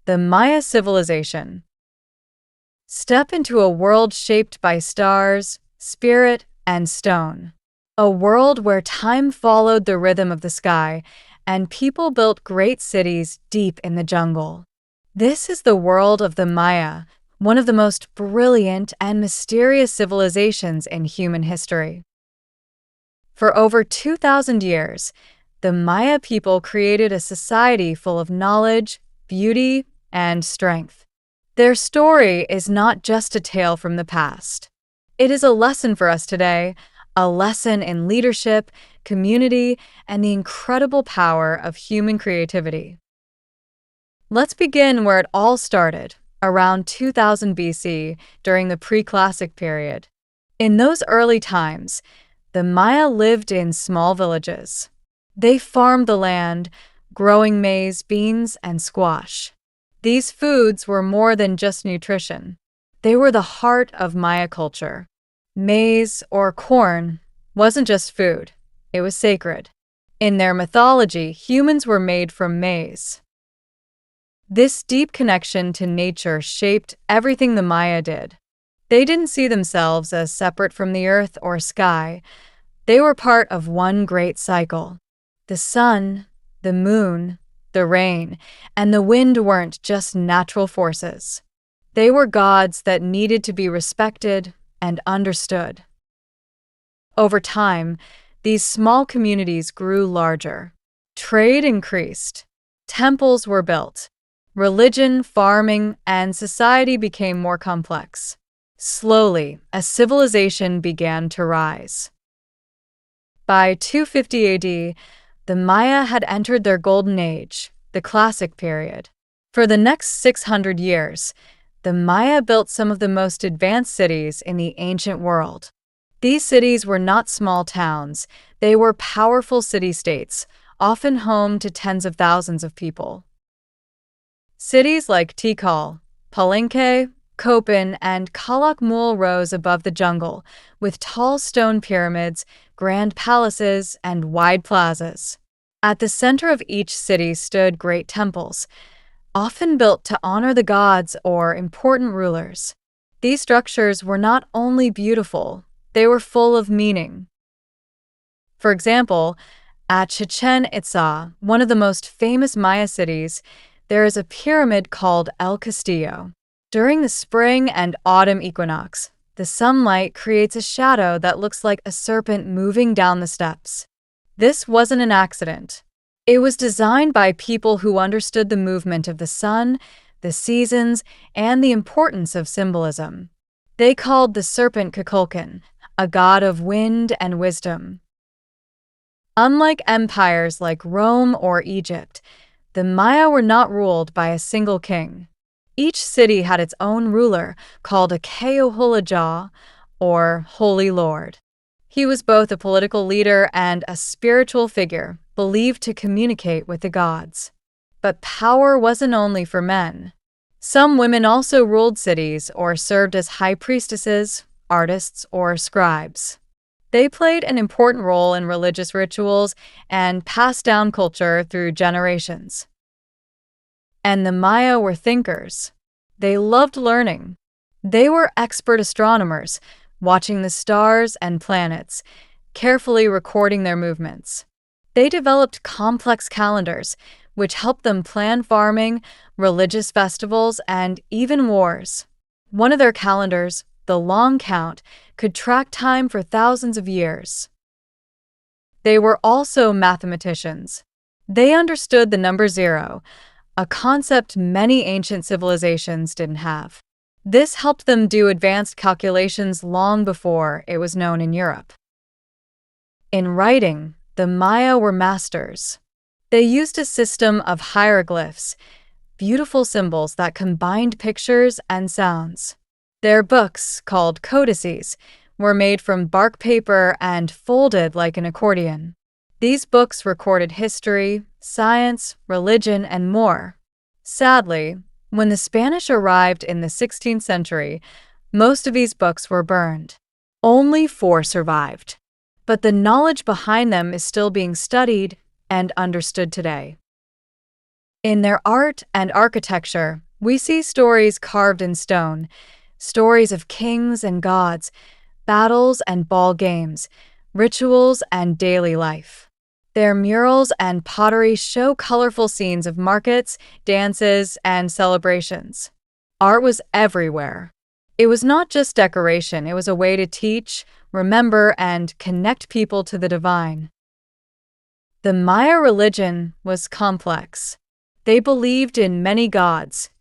The Maya civilization. Step into a world shaped by stars, spirit, and stone. A world where time followed the rhythm of the sky and people built great cities deep in the jungle. This is the world of the Maya, one of the most brilliant and mysterious civilizations in human history. For over 2,000 years, the Maya people created a society full of knowledge, beauty, and strength. Their story is not just a tale from the past. It is a lesson for us today, a lesson in leadership, community, and the incredible power of human creativity. Let's begin where it all started, around 2000 BC, during the pre-classic period. In those early times, the Maya lived in small villages. They farmed the land, growing maize, beans, and squash. These foods were more than just nutrition. They were the heart of Maya culture. Maize, or corn, wasn't just food. It was sacred. In their mythology, humans were made from maize. This deep connection to nature shaped everything the Maya did. They didn't see themselves as separate from the earth or sky. They were part of one great cycle. The sun, the moon, the rain, and the wind weren't just natural forces. They were gods that needed to be respected and understood. Over time, these small communities grew larger. Trade increased. Temples were built. Religion, farming, and society became more complex. Slowly, a civilization began to rise. By 250 AD, the Maya had entered their golden age, the classic period. For the next 600 years, the Maya built some of the most advanced cities in the ancient world. These cities were not small towns, they were powerful city-states, often home to tens of thousands of people. Cities like Tikal, Palenque, Copan, and Calakmul rose above the jungle, with tall stone pyramids, grand palaces, and wide plazas. At the center of each city stood great temples, often built to honor the gods or important rulers. These structures were not only beautiful, they were full of meaning. For example, at Chichen Itza, one of the most famous Maya cities, there is a pyramid called El Castillo. During the spring and autumn equinox, the sunlight creates a shadow that looks like a serpent moving down the steps. This wasn't an accident. It was designed by people who understood the movement of the sun, the seasons, and the importance of symbolism. They called the serpent Kukulkan, a god of wind and wisdom. Unlike empires like Rome or Egypt, the Maya were not ruled by a single king. Each city had its own ruler, called a Keoholaja, or Holy Lord. He was both a political leader and a spiritual figure, believed to communicate with the gods. But power wasn't only for men. Some women also ruled cities or served as high priestesses, artists, or scribes. They played an important role in religious rituals and passed down culture through generations. And the Maya were thinkers. They loved learning. They were expert astronomers, watching the stars and planets, carefully recording their movements. They developed complex calendars, which helped them plan farming, religious festivals, and even wars. One of their calendars, the Long Count, could track time for thousands of years. They were also mathematicians. They understood the number zero, a concept many ancient civilizations didn't have. This helped them do advanced calculations long before it was known in Europe. In writing, the Maya were masters. They used a system of hieroglyphs, beautiful symbols that combined pictures and sounds. Their books, called codices, were made from bark paper and folded like an accordion. These books recorded history, science, religion, and more. Sadly, when the Spanish arrived in the 16th century, most of these books were burned. Only 4 survived. But the knowledge behind them is still being studied and understood today. In their art and architecture, we see stories carved in stone, stories of kings and gods, battles and ball games, rituals and daily life. Their murals and pottery show colorful scenes of markets, dances, and celebrations. Art was everywhere. It was not just decoration, it was a way to teach, remember, and connect people to the divine. The Maya religion was complex. They believed in many gods,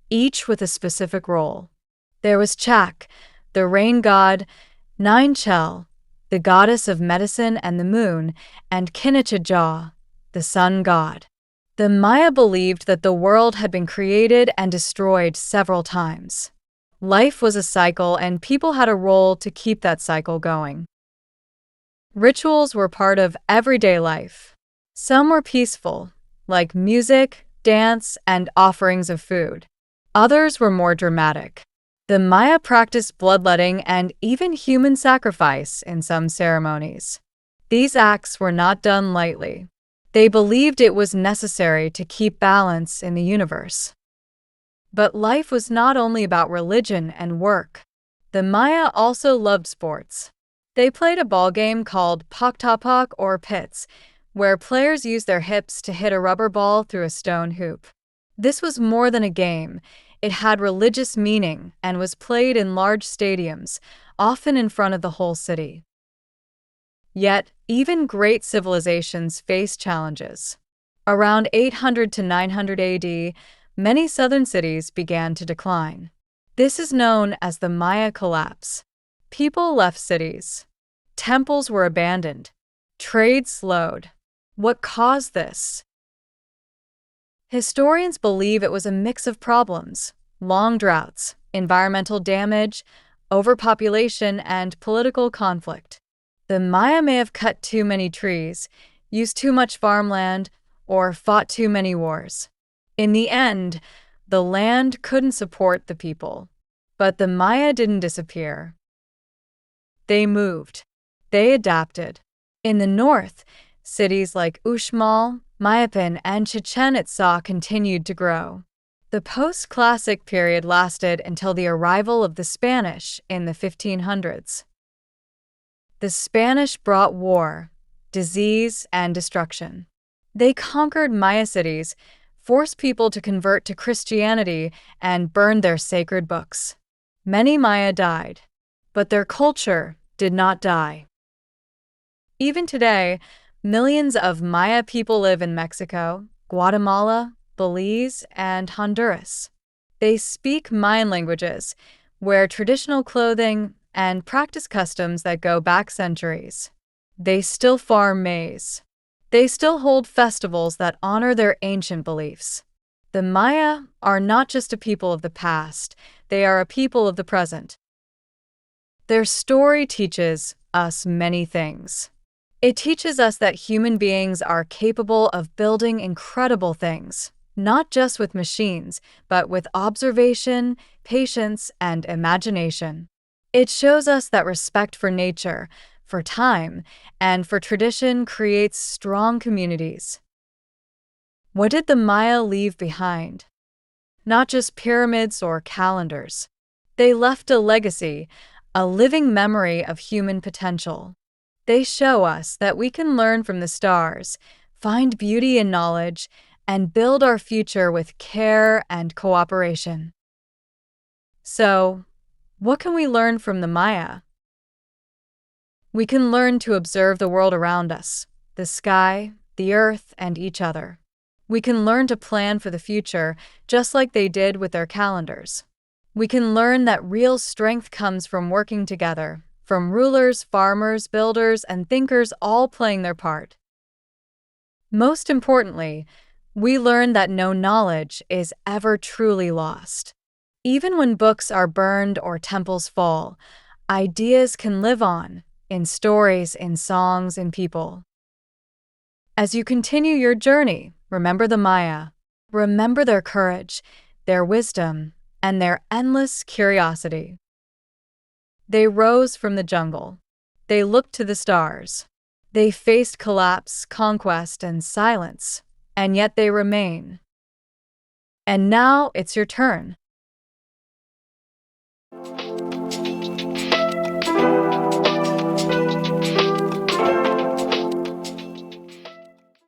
each with a specific role. There was Chak, the rain god, Ninchel, the goddess of medicine and the moon, and Kinichajah, the sun god. The Maya believed that the world had been created and destroyed several times. Life was a cycle, and people had a role to keep that cycle going. Rituals were part of everyday life. Some were peaceful, like music, dance, and offerings of food. Others were more dramatic. The Maya practiced bloodletting and even human sacrifice in some ceremonies. These acts were not done lightly. They believed it was necessary to keep balance in the universe. But life was not only about religion and work. The Maya also loved sports. They played a ball game called paktapak or pits, where players used their hips to hit a rubber ball through a stone hoop. This was more than a game. It had religious meaning and was played in large stadiums, often in front of the whole city. Yet, even great civilizations faced challenges. Around 800 to 900 AD, many southern cities began to decline. This is known as the Maya collapse. People left cities. Temples were abandoned. Trade slowed. What caused this? Historians believe it was a mix of problems: long droughts, environmental damage, overpopulation, and political conflict. The Maya may have cut too many trees, used too much farmland, or fought too many wars. In the end, the land couldn't support the people. But the Maya didn't disappear. They moved. They adapted. In the north, cities like Uxmal, Mayapan, and Chichen Itza continued to grow. The post-classic period lasted until the arrival of the Spanish in the 1500s. The Spanish brought war, disease, and destruction. They conquered Maya cities, forced people to convert to Christianity, and burned their sacred books. Many Maya died, but their culture did not die. Even today, millions of Maya people live in Mexico, Guatemala, Belize, and Honduras. They speak Mayan languages, wear traditional clothing, and practice customs that go back centuries. They still farm maize. They still hold festivals that honor their ancient beliefs. The Maya are not just a people of the past, they are a people of the present. Their story teaches us many things. It teaches us that human beings are capable of building incredible things, not just with machines, but with observation, patience, and imagination. It shows us that respect for nature, for time, and for tradition creates strong communities. What did the Maya leave behind? Not just pyramids or calendars. They left a legacy, a living memory of human potential. They show us that we can learn from the stars, find beauty in knowledge, and build our future with care and cooperation. So, what can we learn from the Maya? We can learn to observe the world around us, the sky, the earth, and each other. We can learn to plan for the future, just like they did with their calendars. We can learn that real strength comes from working together, from rulers, farmers, builders, and thinkers all playing their part. Most importantly, we learn that no knowledge is ever truly lost. Even when books are burned or temples fall, ideas can live on, in stories, in songs, in people. As you continue your journey, remember the Maya. Remember their courage, their wisdom, and their endless curiosity. They rose from the jungle. They looked to the stars. They faced collapse, conquest, and silence, and yet they remain. And now it's your turn.